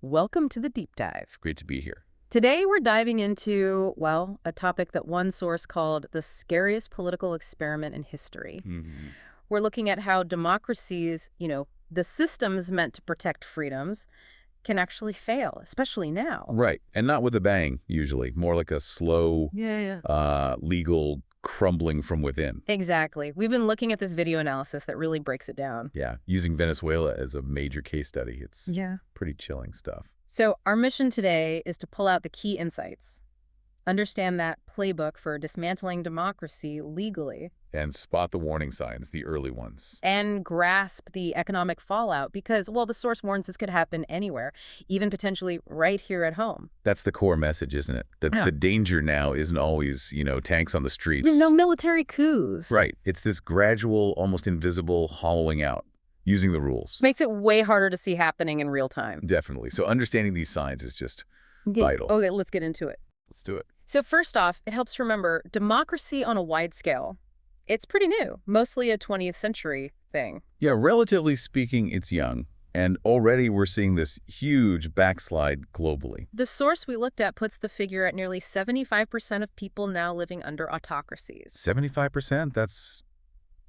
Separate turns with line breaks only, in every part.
Welcome to the deep dive.
Great to be here.
Today we're diving into, well, a topic that one source called the scariest political experiment in history. We're looking at how democracies, the systems meant to protect freedoms, can actually fail, especially now.
Right. And not with a bang, usually. More like a slow, legal crumbling from within.
Exactly. We've been looking at this video analysis that really breaks it down.
Yeah. Using Venezuela as a major case study. It's pretty chilling stuff.
So our mission today is to pull out the key insights, understand that playbook for dismantling democracy legally,
And spot the warning signs, the early ones.
and grasp the economic fallout because, well, the source warns this could happen anywhere, even potentially right here at home.
That's the core message, isn't it? The danger now isn't always, tanks on the streets.
No military coups.
Right. It's this gradual, almost invisible hollowing out, using the rules.
Makes it way harder to see happening in real time.
Definitely. So understanding these signs is just vital.
Okay, let's get into it.
Let's do it.
So first off, it helps remember democracy on a wide scale. It's pretty new, mostly a 20th century thing.
Yeah, relatively speaking, it's young. And already we're seeing this huge backslide globally.
The source we looked at puts the figure at nearly 75% of people now living under autocracies.
75%?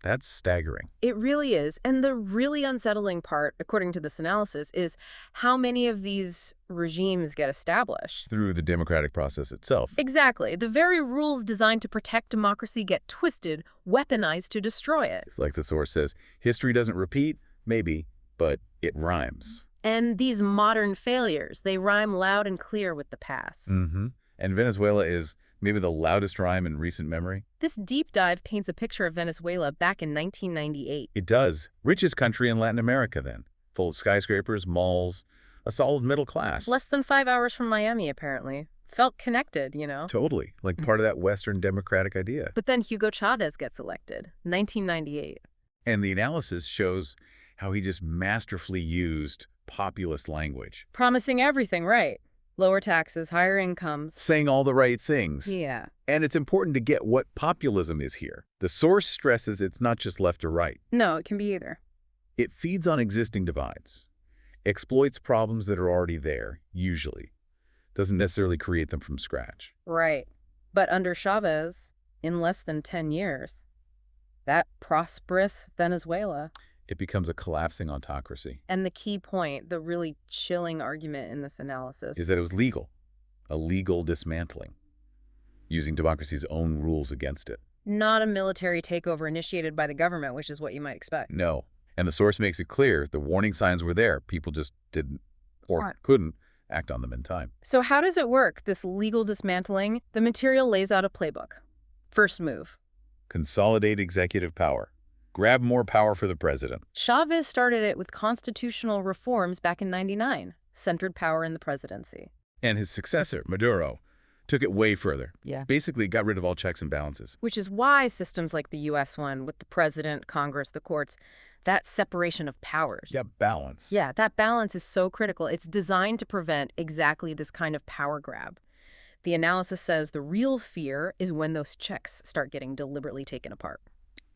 That's staggering.
It really is. And the really unsettling part, according to this analysis, is how many of these regimes get established.
Through the democratic process itself.
Exactly. The very rules designed to protect democracy get twisted, weaponized to destroy it.
It's like the source says, history doesn't repeat, maybe, but it rhymes.
And these modern failures, they rhyme loud and clear with the past.
And Venezuela is maybe the loudest rhyme in recent memory.
This deep dive paints a picture of Venezuela back in 1998.
It does. Richest country in Latin America then. Full of skyscrapers, malls, a solid middle class.
Less than 5 hours from Miami, apparently. Felt connected,
Totally. Like part of that Western democratic idea.
But then Hugo Chavez gets elected, 1998.
And the analysis shows how he just masterfully used populist language.
Promising everything, right? Lower taxes, higher incomes.
Saying all the right things.
Yeah.
And it's important to get what populism is here. The source stresses it's not just left or right.
No, it can be either.
It feeds on existing divides, exploits problems that are already there, usually. Doesn't necessarily create them from scratch.
Right. But under Chavez, in less than 10 years, that prosperous Venezuela.
It becomes a collapsing autocracy.
And the key point, the really chilling argument in this analysis,
Is that it was legal. A legal dismantling. Using democracy's own rules against it.
not a military takeover initiated by the government, which is what you might expect.
No. And the source makes it clear the warning signs were there. People just didn't or couldn't act on them in time.
So how does it work, this legal dismantling? The material lays out a playbook. First move.
Consolidate executive power. Grab more power for the president.
Chavez started it with constitutional reforms back in '99, centered power in the presidency.
And his successor, Maduro, took it way further.
Yeah.
Basically got rid of all checks and balances.
Which is why systems like the U.S. one, with the president, Congress, the courts, that separation of powers.
Yeah, balance.
Yeah, that balance is so critical. It's designed to prevent exactly this kind of power grab. The analysis says the real fear is when those checks start getting deliberately taken apart.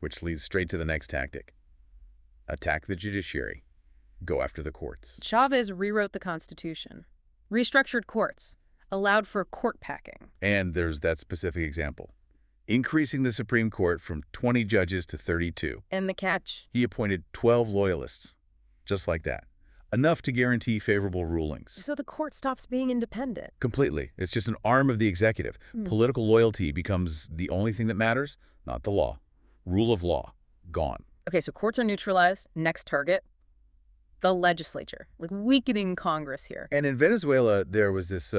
Which leads straight to the next tactic. Attack the judiciary. Go after the courts.
Chavez rewrote the Constitution, restructured courts, allowed for court packing.
And there's that specific example. Increasing the Supreme Court from 20 judges to 32.
And the catch?
He appointed 12 loyalists. Just like that. Enough to guarantee favorable rulings.
So the court stops being independent.
Completely. It's just an arm of the executive. Political loyalty becomes the only thing that matters, not the law. Rule of law. Gone.
Okay, so courts are neutralized. Next target, the legislature. Like weakening Congress here.
And in Venezuela, there was this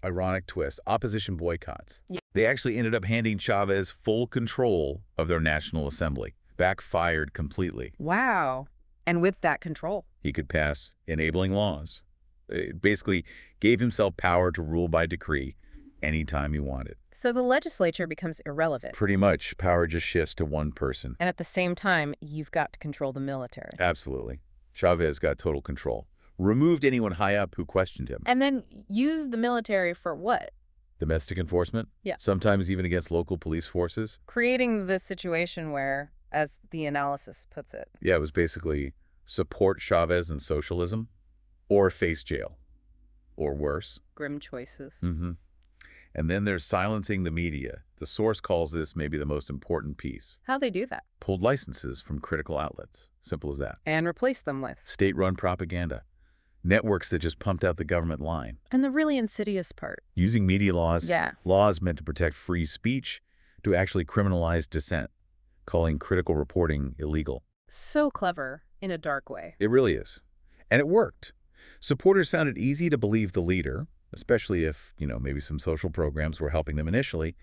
ironic twist. Opposition boycotts.
Yeah.
They actually ended up handing Chavez full control of their National Assembly. Backfired completely.
Wow. And with that control.
He could pass enabling laws. It basically gave himself power to rule by decree anytime he wanted.
So the legislature becomes irrelevant.
Pretty much, power just shifts to one person.
And at the same time, you've got to control the military.
Absolutely. Chavez got total control. Removed anyone high up who questioned him.
And then use the military for what?
Domestic enforcement?
Yeah.
Sometimes even against local police forces?
Creating this situation where, as the analysis puts it,
Yeah, it was basically support Chavez and socialism or face jail. or worse.
Grim choices.
Mm-hmm. And then there's silencing the media. The source calls this maybe the most important piece.
How they do that?
Pulled licenses from critical outlets. Simple as that.
And replace them with.
State-run propaganda. Networks that just pumped out the government line.
And the really insidious part.
Using media laws,
Yeah.
laws meant to protect free speech, to actually criminalize dissent, calling critical reporting illegal.
So clever in a dark way.
It really is. And it worked. Supporters found it easy to believe the leader, especially if, maybe some social programs were helping them initially.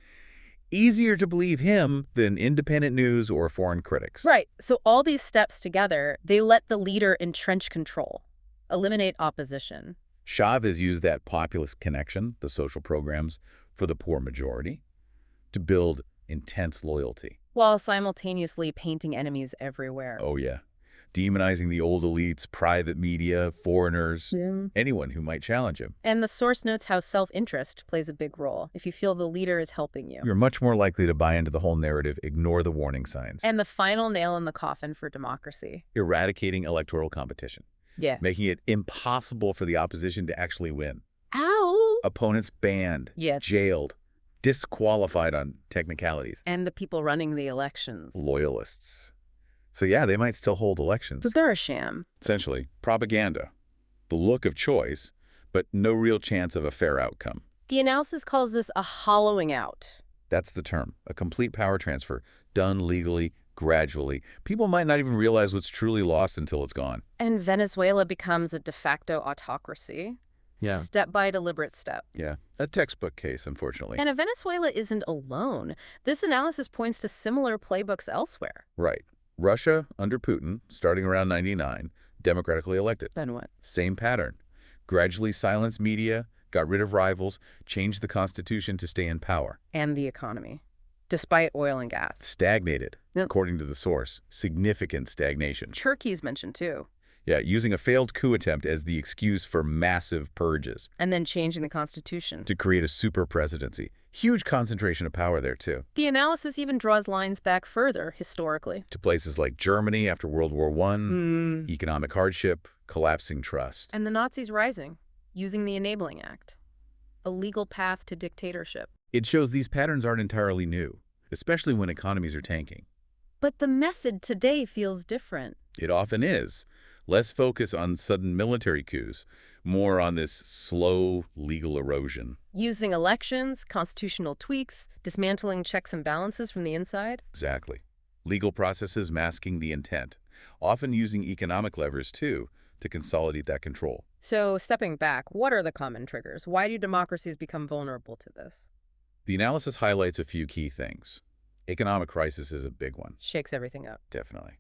Easier to believe him than independent news or foreign critics.
Right. So all these steps together, they let the leader entrench control, eliminate opposition.
Chavez used that populist connection, the social programs, for the poor majority, to build intense loyalty.
While simultaneously painting enemies everywhere.
Oh, yeah. Demonizing the old elites, private media, foreigners, anyone who might challenge him.
And the source notes how self-interest plays a big role. If you feel the leader is helping you.
You're much more likely to buy into the whole narrative, ignore the warning signs.
And the final nail in the coffin for democracy.
Eradicating electoral competition.
Yeah.
Making it impossible for the opposition to actually win.
Ow!
Opponents banned, jailed, disqualified on technicalities.
And the people running the elections.
Loyalists. So yeah, they might still hold elections.
But they're a sham.
Essentially, propaganda. The look of choice, but no real chance of a fair outcome.
The analysis calls this a hollowing out.
That's the term. A complete power transfer, done legally, gradually. People might not even realize what's truly lost until it's gone.
And Venezuela becomes a de facto autocracy.
Yeah.
Step by deliberate step.
Yeah, a textbook case, unfortunately.
And Venezuela isn't alone. This analysis points to similar playbooks elsewhere.
Right. Russia, under Putin, starting around 99, democratically elected.
Then what?
Same pattern. Gradually silenced media, got rid of rivals, changed the constitution to stay in power.
And the economy, despite oil and gas.
Stagnated, according to the source. Significant stagnation.
Turkey's mentioned too.
Yeah, using a failed coup attempt as the excuse for massive purges.
And then changing the constitution.
To create a super presidency. Huge concentration of power there, too.
The analysis even draws lines back further, historically.
To places like Germany after World War I, economic hardship, collapsing trust.
And the Nazis rising, using the Enabling Act. A legal path to dictatorship.
It shows these patterns aren't entirely new, especially when economies are tanking.
But the method today feels different.
It often is. Less focus on sudden military coups, more on this slow legal erosion.
Using elections, constitutional tweaks, dismantling checks and balances from the inside?
Exactly. Legal processes masking the intent, often using economic levers, too, to consolidate that control.
So, stepping back, what are the common triggers? Why do democracies become vulnerable to this?
The analysis highlights a few key things. Economic crisis is a big one.
Shakes everything up.
Definitely.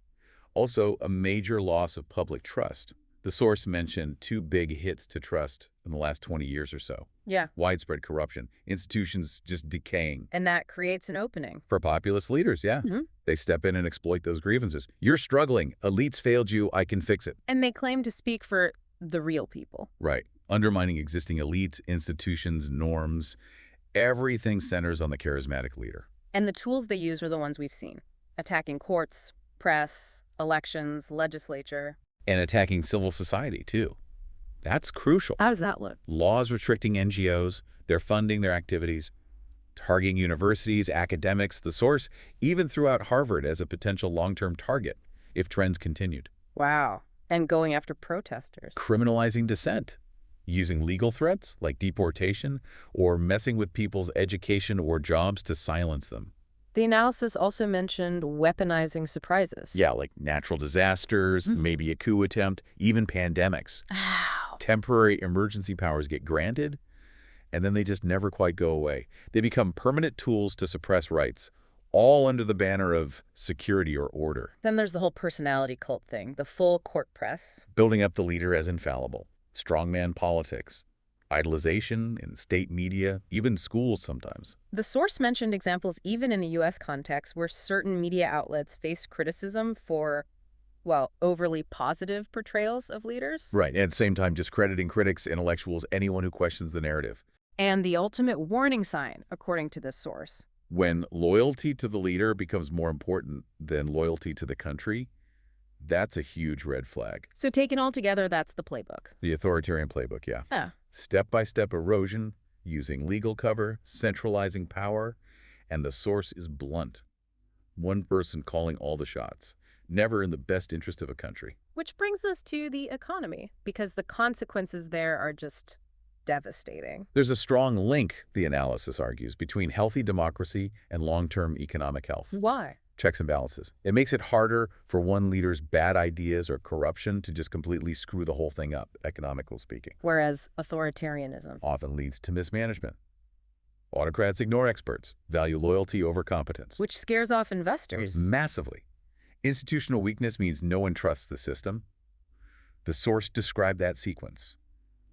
Also, a major loss of public trust. The source mentioned 2 big hits to trust in the last 20 years or so.
Yeah.
Widespread corruption, institutions just decaying.
And that creates an opening.
For populist leaders, yeah. They step in and exploit those grievances. You're struggling. Elites failed you. I can fix it.
And they claim to speak for the real people.
Right. Undermining existing elites, institutions, norms. Everything centers on the charismatic leader.
And the tools they use are the ones we've seen. Attacking courts, press, elections, legislature.
And attacking civil society, too. That's crucial.
How does that look?
Laws restricting NGOs, they're funding their activities, targeting universities, academics, the source, even threw out Harvard as a potential long-term target if trends continued.
Wow. And going after protesters.
Criminalizing dissent, using legal threats like deportation, or messing with people's education or jobs to silence them.
The analysis also mentioned weaponizing surprises.
Yeah, like natural disasters, maybe a coup attempt, even pandemics.
Ow.
Temporary emergency powers get granted, and then they just never quite go away. They become permanent tools to suppress rights, all under the banner of security or order.
Then there's the whole personality cult thing, the full court press.
Building up the leader as infallible, strongman politics, idolization in state media, even schools sometimes.
The source mentioned examples even in the U.S. context where certain media outlets face criticism for, well, overly positive portrayals of leaders.
Right, and at the same time discrediting critics, intellectuals, anyone who questions the narrative.
And the ultimate warning sign, according to this source.
When loyalty to the leader becomes more important than loyalty to the country, that's a huge red flag.
So taken all together, that's the playbook.
The authoritarian playbook, yeah.
Yeah.
Step-by-step erosion, using legal cover, centralizing power, and the source is blunt. One person calling all the shots, never in the best interest of a country.
Which brings us to the economy, because the consequences there are just devastating.
There's a strong link, the analysis argues, between healthy democracy and long-term economic health.
Why?
Checks and balances. It makes it harder for one leader's bad ideas or corruption to just completely screw the whole thing up, economically speaking.
Whereas authoritarianism
Often leads to mismanagement. Autocrats ignore experts, value loyalty over competence.
which scares off investors.
Massively. Institutional weakness means no one trusts the system. The source described that sequence.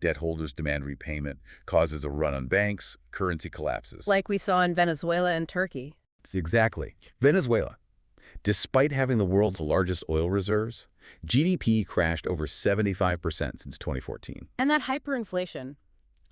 Debt holders demand repayment, causes a run on banks, currency collapses.
Like we saw in Venezuela and Turkey.
Exactly. Venezuela. Despite having the world's largest oil reserves, GDP crashed over 75% since 2014.
And that hyperinflation,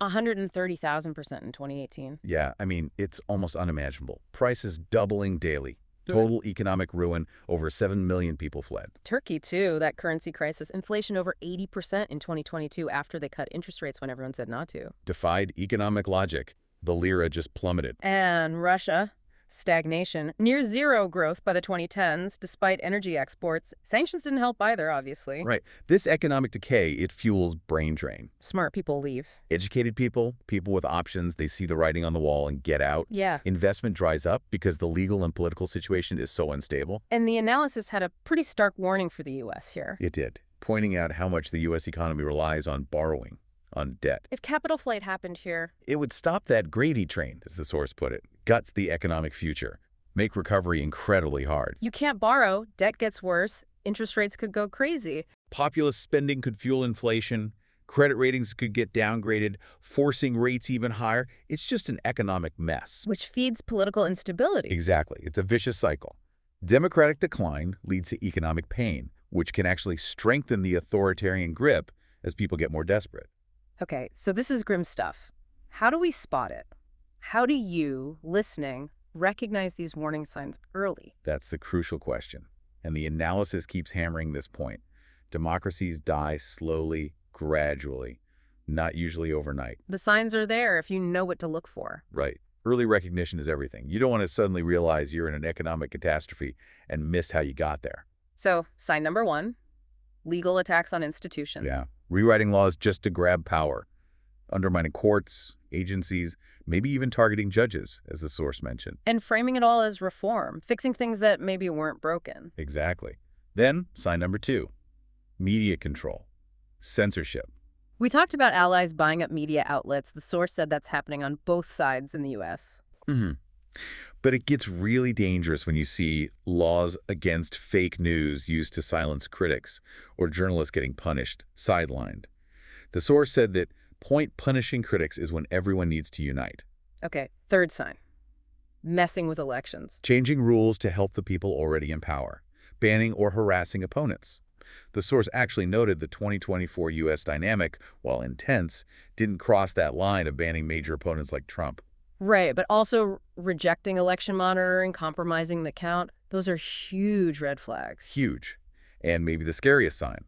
130,000% in 2018.
Yeah, I mean, it's almost unimaginable. Prices doubling daily. Total economic ruin, over 7 million people fled.
Turkey, too, that currency crisis, inflation over 80% in 2022 after they cut interest rates when everyone said not to.
Defied economic logic. The lira just plummeted.
And Russia, stagnation, near zero growth by the 2010s, despite energy exports. Sanctions didn't help either, obviously.
Right. This economic decay, it fuels brain drain.
Smart people leave.
Educated people, people with options, they see the writing on the wall and get out.
Yeah.
Investment dries up because the legal and political situation is so unstable.
And the analysis had a pretty stark warning for the U.S. here.
It did, pointing out how much the U.S. economy relies on borrowing, on debt.
If capital flight happened here,
It would stop that gravy train, as the source put it, guts the economic future, make recovery incredibly hard.
you can't borrow, debt gets worse, interest rates could go crazy.
Populist spending could fuel inflation, credit ratings could get downgraded, forcing rates even higher. It's just an economic mess.
Which feeds political instability.
Exactly. It's a vicious cycle. Democratic decline leads to economic pain, which can actually strengthen the authoritarian grip as people get more desperate.
Okay, so this is grim stuff. How do we spot it? How do you, listening, recognize these warning signs early?
That's the crucial question. And the analysis keeps hammering this point. Democracies die slowly, gradually, not usually overnight.
The signs are there if you know what to look for.
Right. Early recognition is everything. You don't want to suddenly realize you're in an economic catastrophe and miss how you got there.
So, sign number 1, legal attacks on institutions.
Yeah. Rewriting laws just to grab power. Undermining courts, agencies, maybe even targeting judges, as the source mentioned.
And framing it all as reform, fixing things that maybe weren't broken.
Exactly. Then, sign number 2, media control, censorship.
We talked about allies buying up media outlets. The source said that's happening on both sides in the U.S.
But it gets really dangerous when you see laws against fake news used to silence critics or journalists getting punished, sidelined. The source said that point punishing critics is when everyone needs to unite.
Okay, third sign. Messing with elections.
Changing rules to help the people already in power. Banning or harassing opponents. The source actually noted the 2024 U.S. dynamic, while intense, didn't cross that line of banning major opponents like Trump.
Right, but also rejecting election monitoring, compromising the count. Those are huge red flags.
Huge. And maybe the scariest sign.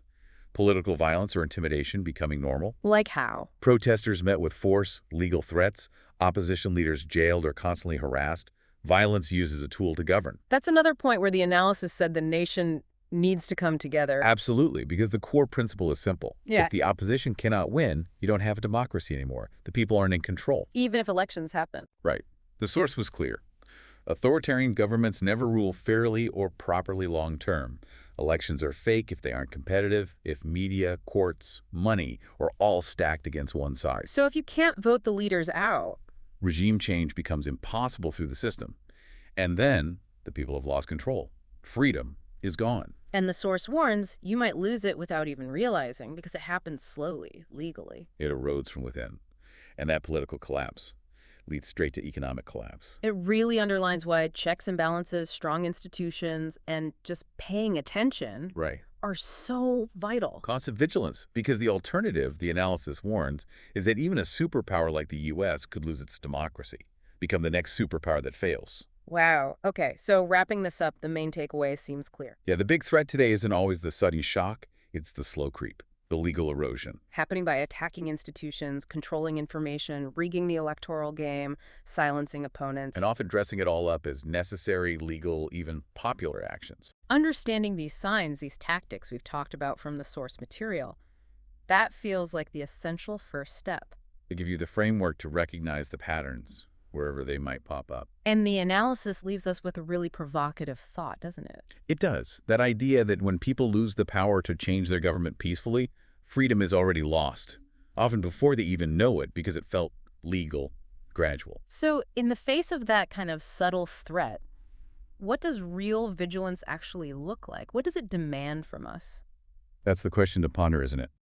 Political violence or intimidation becoming normal.
Like how?
Protesters met with force, legal threats, opposition leaders jailed or constantly harassed, violence used as a tool to govern.
That's another point where the analysis said the nation needs to come together.
Absolutely, because the core principle is simple.
Yeah.
If the opposition cannot win, you don't have a democracy anymore. The people aren't in control.
Even if elections happen.
Right. The source was clear. Authoritarian governments never rule fairly or properly long-term. Elections are fake if they aren't competitive, if media, courts, money are all stacked against one side.
So if you can't vote the leaders out,
Regime change becomes impossible through the system. And then the people have lost control. Freedom is gone.
and the source warns, you might lose it without even realizing because it happens slowly, legally.
It erodes from within. And that political collapse leads straight to economic collapse.
It really underlines why checks and balances, strong institutions, and just paying attention
Right.
are so vital.
Constant vigilance, because the alternative, the analysis warns, is that even a superpower like the U.S. could lose its democracy, become the next superpower that fails.
Wow. Okay, so wrapping this up, the main takeaway seems clear.
Yeah, the big threat today isn't always the sudden shock, it's the slow creep. the legal erosion.
Happening by attacking institutions, controlling information, rigging the electoral game, silencing opponents.
And often dressing it all up as necessary, legal, even popular actions.
Understanding these signs, these tactics we've talked about from the source material, that feels like the essential first step.
They give you the framework to recognize the patterns wherever they might pop up.
And the analysis leaves us with a really provocative thought, doesn't it?
It does. That idea that when people lose the power to change their government peacefully, freedom is already lost, often before they even know it because it felt legal, gradual.
So in the face of that kind of subtle threat, what does real vigilance actually look like? What does it demand from us?
That's the question to ponder, isn't it?